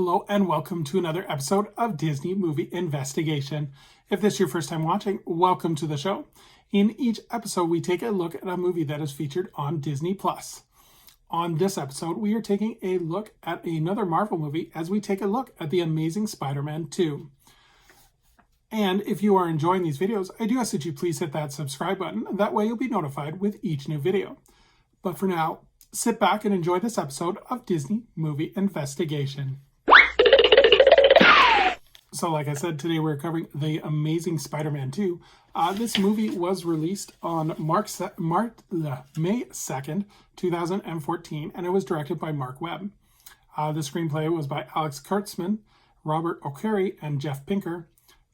Hello and welcome to another episode of Disney Movie Investigation. If this is your first time watching, welcome to the show. In each episode, we take a look at a movie that is featured on Disney+. On this episode, we are taking a look at another Marvel movie as we take a look at The Amazing Spider-Man 2. And if you are enjoying these videos, I do ask that you please hit that subscribe button. That way you'll be notified with each new video. But for now, sit back and enjoy this episode of Disney Movie Investigation. So like I said, today we're covering The Amazing Spider-Man 2. This movie was released on May 2nd, 2014, and it was directed by Mark Webb. The screenplay was by Alex Kurtzman, Robert O'Carey, and Jeff Pinker.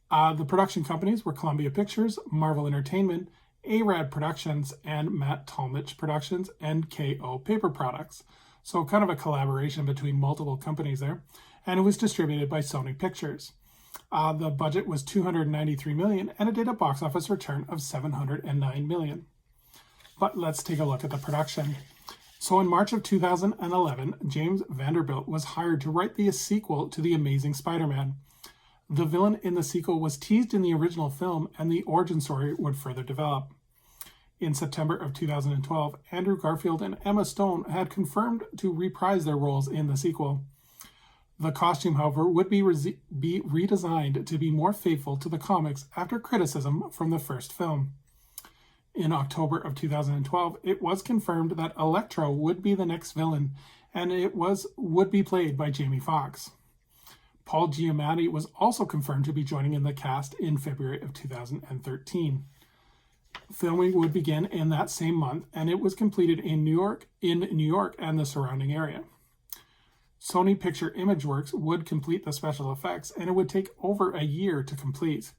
The production companies were Columbia Pictures, Marvel Entertainment, ARAD Productions, and Matt Talmadge Productions, and KO Paper Products. So kind of a collaboration between multiple companies there. And it was distributed by Sony Pictures. The budget was $293 million, and it did a box office return of $709 million. But let's take a look at the production. So in March of 2011, James Vanderbilt was hired to write the sequel to The Amazing Spider-Man. The villain in the sequel was teased in the original film, and the origin story would further develop. In September of 2012, Andrew Garfield and Emma Stone had confirmed to reprise their roles in the sequel. The costume, however, would be redesigned to be more faithful to the comics after criticism from the first film. In October of 2012, it was confirmed that Electro would be the next villain, and it would be played by Jamie Foxx. Paul Giamatti was also confirmed to be joining in the cast in February of 2013. Filming would begin in that same month, and it was completed in New York and the surrounding area. Sony Picture Imageworks would complete the special effects, and it would take over a year to complete.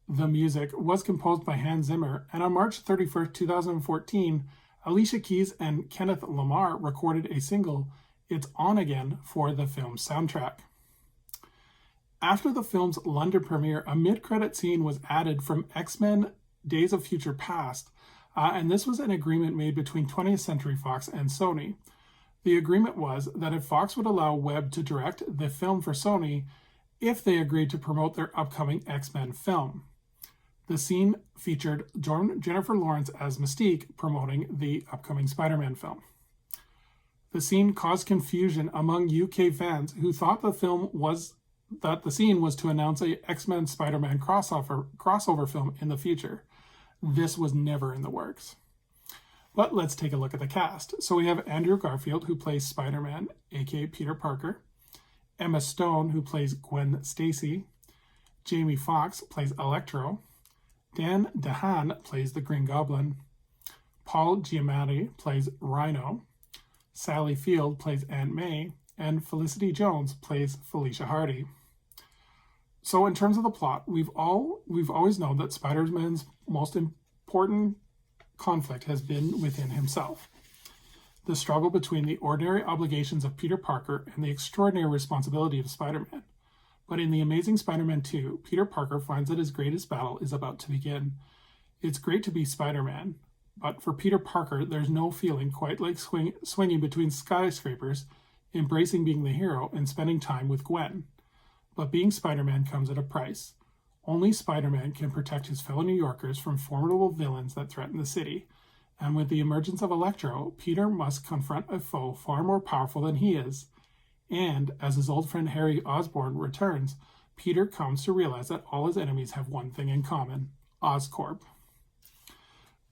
The music was composed by Hans Zimmer, and on March 31st, 2014, Alicia Keys and Kenneth Lamar recorded a single, It's On Again, for the film's soundtrack. After the film's London premiere, a mid-credit scene was added from X-Men Days of Future Past, and this was an agreement made between 20th Century Fox and Sony. The agreement was that if Fox would allow Webb to direct the film for Sony if they agreed to promote their upcoming X-Men film. The scene featured Jennifer Lawrence as Mystique promoting the upcoming Spider-Man film. The scene caused confusion among UK fans who thought the scene was to announce a X-Men Spider-Man crossover film in the future. This was never in the works. But let's take a look at the cast. So we have Andrew Garfield, who plays Spider-Man, aka Peter Parker. Emma Stone, who plays Gwen Stacy. Jamie Foxx plays Electro. Dan DeHaan plays the Green Goblin. Paul Giamatti plays Rhino. Sally Field plays Aunt May. And Felicity Jones plays Felicia Hardy. So in terms of the plot, we've always known that Spider-Man's most important conflict has been within himself. The struggle between the ordinary obligations of Peter Parker and the extraordinary responsibility of Spider-Man. But in The Amazing Spider-Man 2, Peter Parker finds that his greatest battle is about to begin. It's great to be Spider-Man, but for Peter Parker, there's no feeling quite like swinging between skyscrapers, embracing being the hero, and spending time with Gwen. But being Spider-Man comes at a price. Only Spider-Man can protect his fellow New Yorkers from formidable villains that threaten the city. And with the emergence of Electro, Peter must confront a foe far more powerful than he is. And, as his old friend Harry Osborn returns, Peter comes to realize that all his enemies have one thing in common, Oscorp.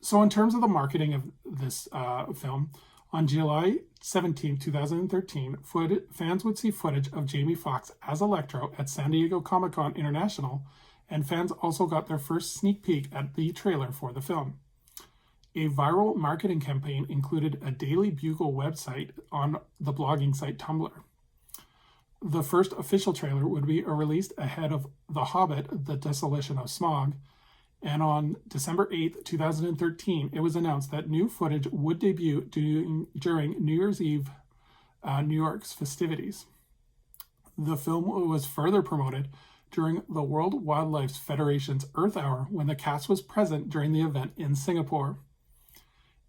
So in terms of the marketing of this film, on July 17, 2013, fans would see footage of Jamie Foxx as Electro at San Diego Comic-Con International, and fans also got their first sneak peek at the trailer for the film. A viral marketing campaign included a Daily Bugle website on the blogging site Tumblr. The first official trailer would be released ahead of The Hobbit, The Desolation of Smaug, and on December 8, 2013, it was announced that new footage would debut during New Year's Eve, New York's festivities. The film was further promoted during the World Wildlife Federation's Earth Hour when the cast was present during the event in Singapore.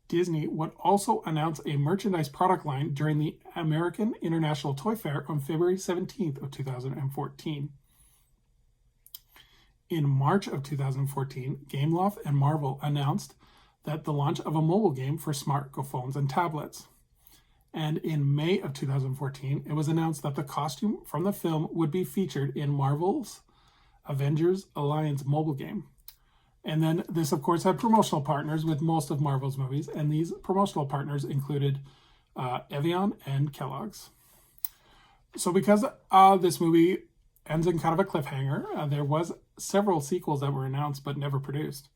Disney would also announce a merchandise product line during the American International Toy Fair on February 17th of 2014. In March of 2014, Gameloft and Marvel announced that the launch of a mobile game for smartphones and tablets. And in May of 2014, it was announced that the costume from the film would be featured in Marvel's Avengers Alliance mobile game. And then this, of course, had promotional partners with most of Marvel's movies, and these promotional partners included Evian and Kellogg's. So because this movie ends in kind of a cliffhanger, there was several sequels that were announced but never produced.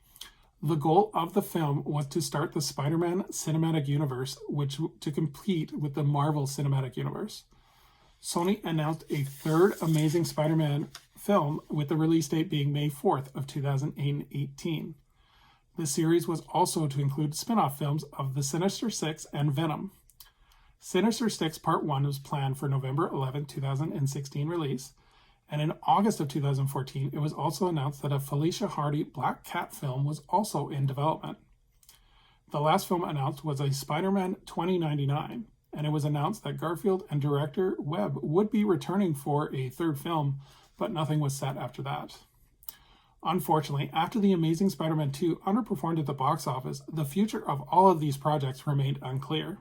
The goal of the film was to start the Spider-Man cinematic universe, which to compete with the Marvel cinematic universe. Sony announced a third Amazing Spider-Man film with the release date being May 4th of 2018. The series was also to include spin-off films of The Sinister Six and Venom. Sinister Six Part 1 was planned for November 11, 2016 release, and in August of 2014, it was also announced that a Felicia Hardy Black Cat film was also in development. The last film announced was a Spider-Man 2099, and it was announced that Garfield and director Webb would be returning for a third film, but nothing was set after that. Unfortunately, after The Amazing Spider-Man 2 underperformed at the box office, the future of all of these projects remained unclear.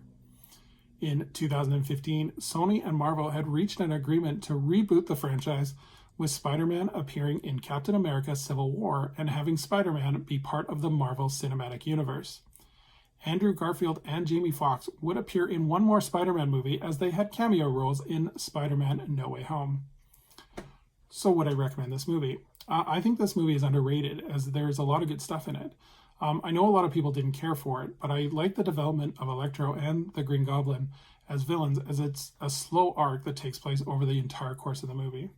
In 2015, Sony and Marvel had reached an agreement to reboot the franchise, with Spider-Man appearing in Captain America: Civil War and having Spider-Man be part of the Marvel Cinematic Universe. Andrew Garfield and Jamie Foxx would appear in one more Spider-Man movie, as they had cameo roles in Spider-Man: No Way Home. So would I recommend this movie? I think this movie is underrated, as there's a lot of good stuff in it. I know a lot of people didn't care for it, but I like the development of Electro and the Green Goblin as villains, as it's a slow arc that takes place over the entire course of the movie.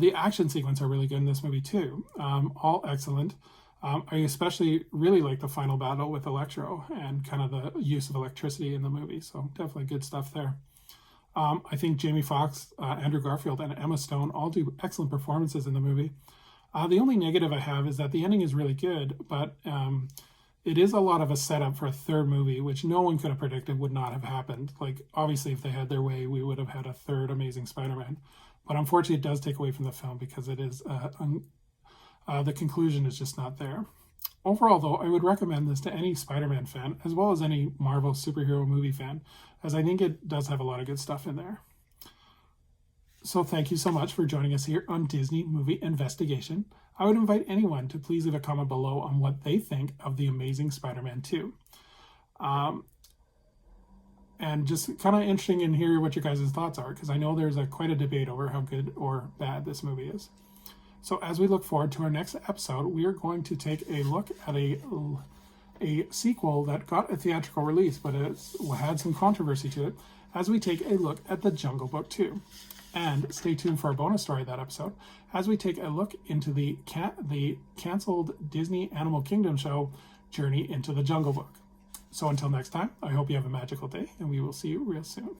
The action sequences are really good in this movie too, all excellent. I especially really like the final battle with Electro and kind of the use of electricity in the movie, so definitely good stuff there. I think Jamie Foxx, Andrew Garfield, and Emma Stone all do excellent performances in the movie. The only negative I have is that the ending is really good, but it is a lot of a setup for a third movie, which no one could have predicted would not have happened. Like, obviously, if they had their way, we would have had a third Amazing Spider-Man. But unfortunately, it does take away from the film, because it is the conclusion is just not there. Overall, though, I would recommend this to any Spider-Man fan, as well as any Marvel superhero movie fan, as I think it does have a lot of good stuff in there. So thank you so much for joining us here on Disney Movie Investigation. I would invite anyone to please leave a comment below on what they think of The Amazing Spider-Man 2. And just kind of interesting in here what your guys' thoughts are, because I know there's quite a debate over how good or bad this movie is. So as we look forward to our next episode, we are going to take a look at a sequel that got a theatrical release, but it had some controversy to it, as we take a look at The Jungle Book 2. And stay tuned for a bonus story of that episode, as we take a look into the canceled Disney Animal Kingdom show, Journey into the Jungle Book. So until next time, I hope you have a magical day, and we will see you real soon.